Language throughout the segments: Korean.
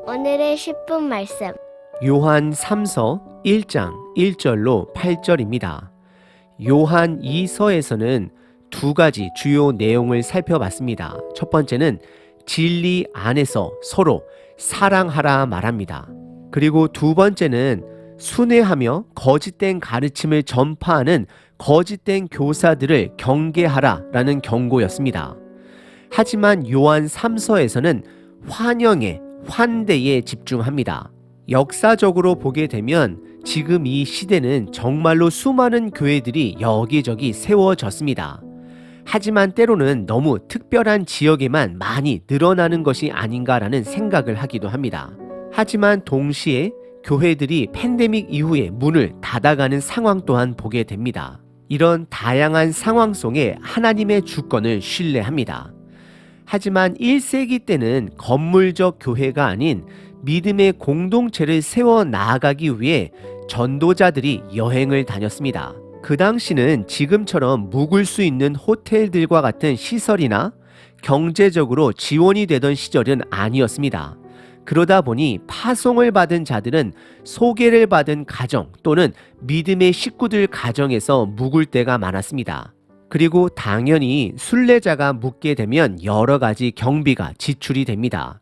오늘의 10분 말씀. 요한 3서 1장 1절로 8절입니다. 요한 2서에서는 두 가지 주요 내용을 살펴봤습니다. 첫 번째는 진리 안에서 서로 사랑하라 말합니다. 그리고 두 번째는 순회하며 거짓된 가르침을 전파하는 거짓된 교사들을 경계하라 라는 경고였습니다. 하지만 요한 3서에서는 환영에, 환대에 집중합니다. 역사적으로 보게 되면 지금 이 시대는 정말로 수많은 교회들이 여기저기 세워졌습니다. 하지만 때로는 너무 특별한 지역에만 많이 늘어나는 것이 아닌가라는 생각을 하기도 합니다. 하지만 동시에 교회들이 팬데믹 이후에 문을 닫아가는 상황 또한 보게 됩니다. 이런 다양한 상황 속에 하나님의 주권을 신뢰합니다. 하지만 1세기 때는 건물적 교회가 아닌 믿음의 공동체를 세워 나아가기 위해 전도자들이 여행을 다녔습니다. 그 당시는 지금처럼 묵을 수 있는 호텔들과 같은 시설이나 경제적으로 지원이 되던 시절은 아니었습니다. 그러다 보니 파송을 받은 자들은 소개를 받은 가정 또는 믿음의 식구들 가정에서 묵을 때가 많았습니다. 그리고 당연히 순례자가 묵게 되면 여러 가지 경비가 지출이 됩니다.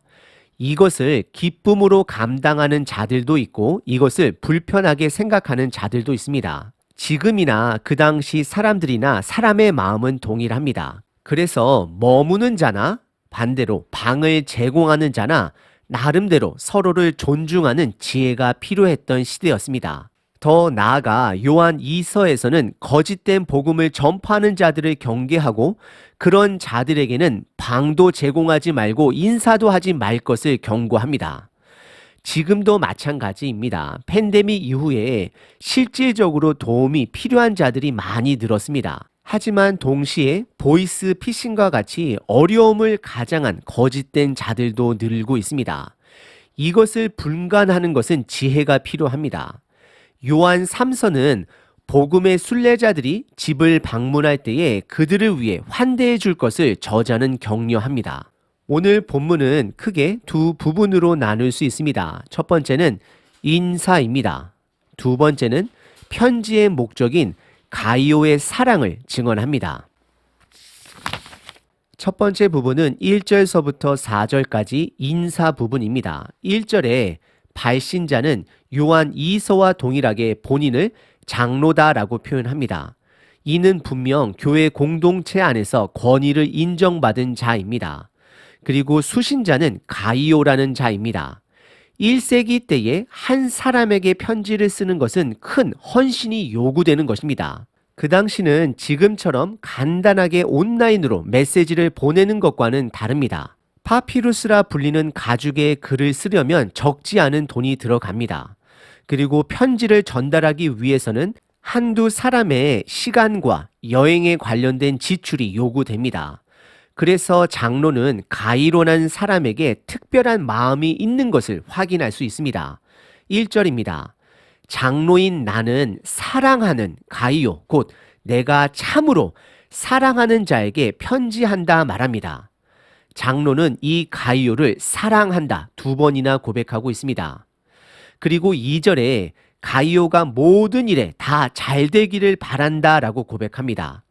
이것을 기쁨으로 감당하는 자들도 있고 이것을 불편하게 생각하는 자들도 있습니다. 지금이나 그 당시 사람들이나 사람의 마음은 동일합니다. 그래서 머무는 자나 반대로 방을 제공하는 자나 나름대로 서로를 존중하는 지혜가 필요했던 시대였습니다. 더 나아가 요한 2서에서는 거짓된 복음을 전파하는 자들을 경계하고 그런 자들에게는 방도 제공하지 말고 인사도 하지 말 것을 경고합니다. 지금도 마찬가지입니다. 팬데믹 이후에 실질적으로 도움이 필요한 자들이 많이 늘었습니다. 하지만 동시에 보이스 피싱과 같이 어려움을 가장한 거짓된 자들도 늘고 있습니다. 이것을 분간하는 것은 지혜가 필요합니다. 요한 3서는 복음의 순례자들이 집을 방문할 때에 그들을 위해 환대해 줄 것을 저자는 격려합니다. 오늘 본문은 크게 두 부분으로 나눌 수 있습니다. 첫 번째는 인사입니다. 두 번째는 편지의 목적인 가이오의 사랑을 증언합니다. 첫 번째 부분은 1절서부터 4절까지 인사 부분입니다. 1절에 발신자는 요한 2서와 동일하게 본인을 장로다라고 표현합니다. 이는 분명 교회 공동체 안에서 권위를 인정받은 자입니다. 그리고 수신자는 가이오라는 자입니다. 1세기 때에 한 사람에게 편지를 쓰는 것은 큰 헌신이 요구되는 것입니다. 그 당시는 지금처럼 간단하게 온라인으로 메시지를 보내는 것과는 다릅니다. 파피루스라 불리는 가죽의 글을 쓰려면 적지 않은 돈이 들어갑니다. 그리고 편지를 전달하기 위해서는 한두 사람의 시간과 여행에 관련된 지출이 요구됩니다. 그래서 장로는 가이로라는 사람에게 특별한 마음이 있는 것을 확인할 수 있습니다. 1절입니다. 장로인 나는 사랑하는 가이오, 곧 내가 참으로 사랑하는 자에게 편지한다 말합니다. 장로는 이 가이오를 사랑한다 두 번이나 고백하고 있습니다. 그리고 2절에 가이오가 모든 일에 다 잘 되기를 바란다 라고 고백합니다.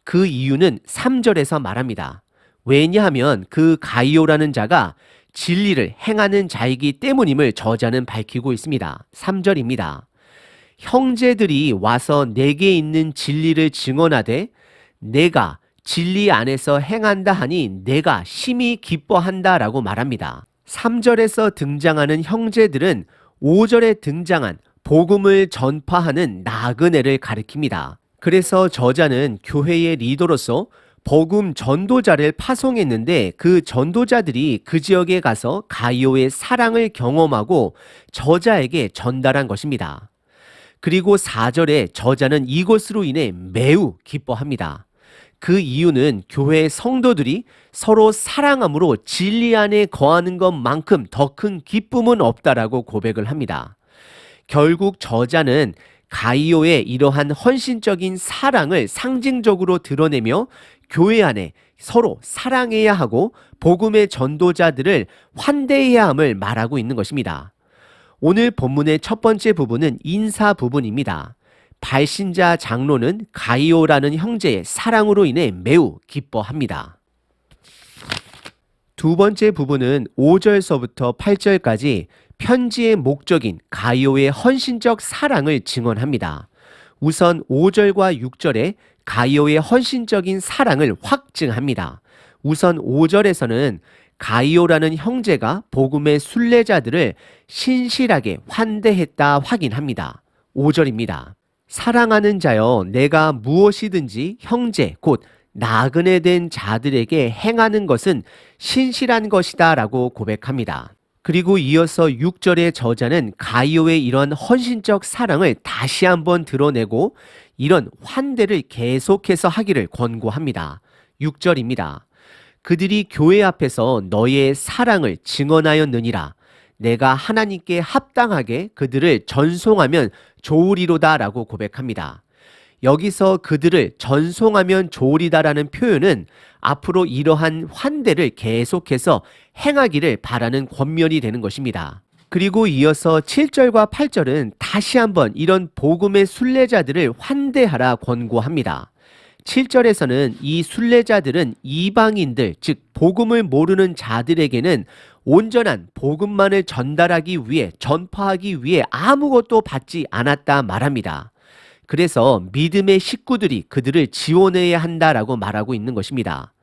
그 이유는 3절에서 말합니다. 왜냐하면 그 가이오라는 자가 진리를 행하는 자이기 때문임을 저자는 밝히고 있습니다. 3절입니다. 형제들이 와서 내게 있는 진리를 증언하되 내가 진리 안에서 행한다 하니 내가 심히 기뻐한다 라고 말합니다. 3절에서 등장하는 형제들은 5절에 등장한 복음을 전파하는 나그네를 가리킵니다. 그래서 저자는 교회의 리더로서 복음 전도자를 파송했는데 그 전도자들이 그 지역에 가서 가이오의 사랑을 경험하고 저자에게 전달한 것입니다. 그리고 4절에 저자는 이것으로 인해 매우 기뻐합니다. 그 이유는 교회의 성도들이 서로 사랑함으로 진리 안에 거하는 것만큼 더 큰 기쁨은 없다라고 고백을 합니다. 결국 저자는 가이오의 이러한 헌신적인 사랑을 상징적으로 드러내며 교회 안에 서로 사랑해야 하고 복음의 전도자들을 환대해야 함을 말하고 있는 것입니다. 오늘 본문의 첫 번째 부분은 인사 부분입니다. 발신자 장로는 가이오라는 형제의 사랑으로 인해 매우 기뻐합니다. 두 번째 부분은 5절서부터 8절까지 편지의 목적인 가이오의 헌신적 사랑을 증언합니다. 우선 5절과 6절에 가이오의 헌신적인 사랑을 확증합니다. 우선 5절에서는 가이오라는 형제가 복음의 순례자들을 신실하게 환대했다 확인합니다. 5절입니다. 사랑하는 자여, 내가 무엇이든지 형제 곧 나그네 된 자들에게 행하는 것은 신실한 것이다 라고 고백합니다. 그리고 이어서 6절의 저자는 가이오의 이런 헌신적 사랑을 다시 한번 드러내고 이런 환대를 계속해서 하기를 권고합니다. 6절입니다. 그들이 교회 앞에서 너의 사랑을 증언하였느니라. 내가 하나님께 합당하게 그들을 전송하면 좋으리로다 라고 고백합니다. 여기서 그들을 전송하면 좋으리다라는 표현은 앞으로 이러한 환대를 계속해서 행하기를 바라는 권면이 되는 것입니다. 그리고 이어서 7절과 8절은 다시 한번 이런 복음의 순례자들을 환대하라 권고합니다. 7절에서는 이 순례자들은 이방인들, 즉 복음을 모르는 자들에게는 온전한 복음만을 전달하기 위해, 전파하기 위해 아무것도 받지 않았다 말합니다. 그래서 믿음의 식구들이 그들을 지원해야 한다라고 말하고 있는 것입니다.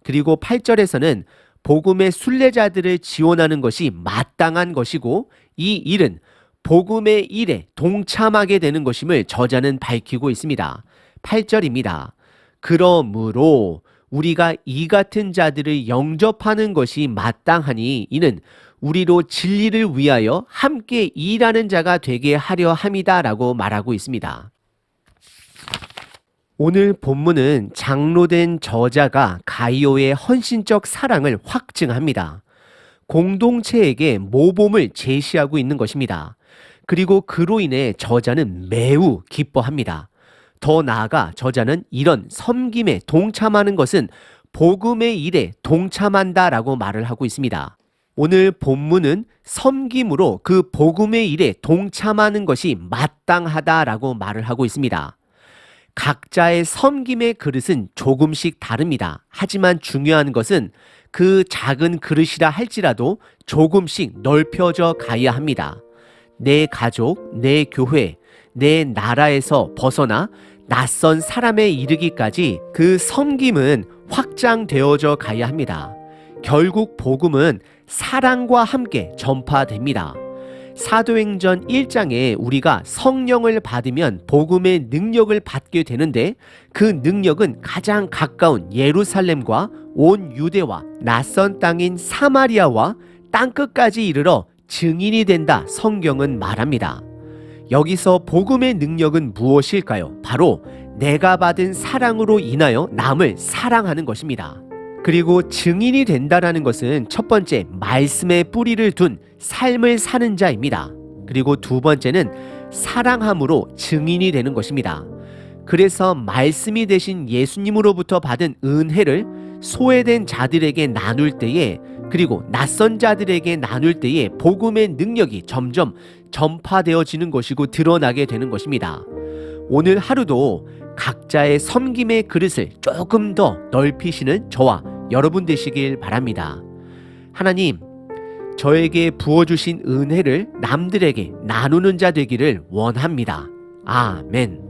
그리고 8절에서는 복음의 순례자들을 지원하는 것이 마땅한 것이고 이 일은 복음의 일에 동참하게 되는 것임을 저자는 밝히고 있습니다. 8절입니다. 그러므로 우리가 이 같은 자들을 영접하는 것이 마땅하니 이는 우리로 진리를 위하여 함께 일하는 자가 되게 하려 함이다 라고 말하고 있습니다. 오늘 본문은 장로된 저자가 가이오의 헌신적 사랑을 확증합니다. 공동체에게 모범을 제시하고 있는 것입니다. 그리고 그로 인해 저자는 매우 기뻐합니다. 더 나아가 저자는 이런 섬김에 동참하는 것은 복음의 일에 동참한다라고 말을 하고 있습니다. 오늘 본문은 섬김으로 그 복음의 일에 동참하는 것이 마땅하다라고 말을 하고 있습니다. 각자의 섬김의 그릇은 조금씩 다릅니다. 하지만 중요한 것은 그 작은 그릇이라 할지라도 조금씩 넓혀져 가야 합니다. 내 가족, 내 교회, 내 나라에서 벗어나 낯선 사람에 이르기까지 그 섬김은 확장되어져 가야 합니다. 결국 복음은 사랑과 함께 전파됩니다. 사도행전 1장에 우리가 성령을 받으면 복음의 능력을 받게 되는데 그 능력은 가장 가까운 예루살렘과 온 유대와 낯선 땅인 사마리아와 땅끝까지 이르러 증인이 된다 성경은 말합니다. 여기서 복음의 능력은 무엇일까요? 바로 내가 받은 사랑으로 인하여 남을 사랑하는 것입니다. 그리고 증인이 된다라는 것은 첫 번째 말씀의 뿌리를 둔 삶을 사는 자입니다. 그리고 두 번째는 사랑함으로 증인이 되는 것입니다. 그래서 말씀이 되신 예수님으로부터 받은 은혜를 소외된 자들에게 나눌 때에 그리고 낯선 자들에게 나눌 때에 복음의 능력이 점점 전파되어지는 것이고 드러나게 되는 것입니다. 오늘 하루도 각자의 섬김의 그릇을 조금 더 넓히시는 저와 여러분 되시길 바랍니다. 하나님, 저에게 부어주신 은혜를 남들에게 나누는 자 되기를 원합니다. 아멘.